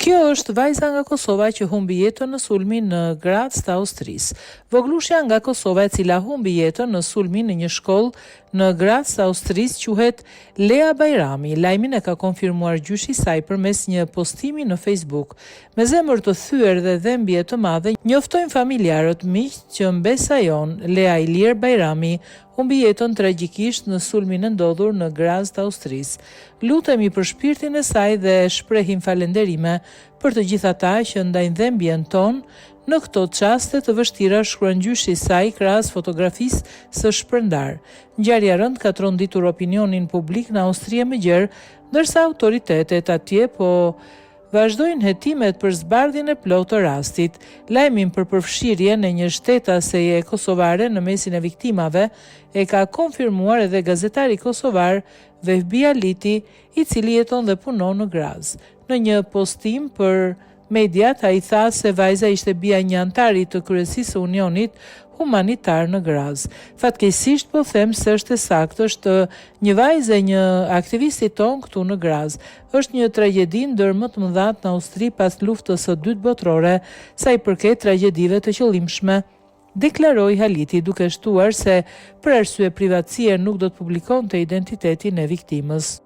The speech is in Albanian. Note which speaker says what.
Speaker 1: Kjo është vajza nga Kosova që humbi jetën në sulmin në Graz të Austrisë. Voglushja nga Kosova e cila humbi jetën në sulmin në një shkollë në Graz të Austrisë quhet Lea Bajrami. Lajmin e ka konfirmuar gjyshi i saj përmes një postimi në Facebook. Me zemër të thyer dhe dhembje të madhe, njoftojnë familjarët, miq që mbesa jon Lea Ilir Bajrami humbi jetën tragjikisht në sulmin e ndodhur në Graz të Austrisë. Lutemi për shpirtin e saj dhe shprehim falënderime për të gjithë ata që ndajnë dhembjen tonë në këto çaste të vështira, shkruan gjyshi i saj krahas fotografisë së shpërndar. Ngjarja e rëndë ka tronditur opinionin publik në Austri më gjerë, ndërsa autoritetet atje po vazhdojnë hetimet për zbardhjen e plotë të rastit. Lajmin për përfshirjen e një shtetaseje kosovare në mesin e viktimave e ka konfirmuar edhe gazetari kosovar Vehbi Aliti, i cili jeton dhe punon në Graz. Në një postim për mediat, ai tha se vajza ishte bija një antari të kryesisë së Unionit Humanitar në Graz. Fatkeqësisht po them se është e saktë, është një vajzë e një aktivisti ton këtu në Graz. Është një tragjedi ndër më të mëdhat në Austri pas luftës së dytë botërore, sa i përket tragjedive të qëllimshme, deklaroi Haliti, duke shtuar se për arsye privatësie nuk do të publikonte identitetin e viktimës.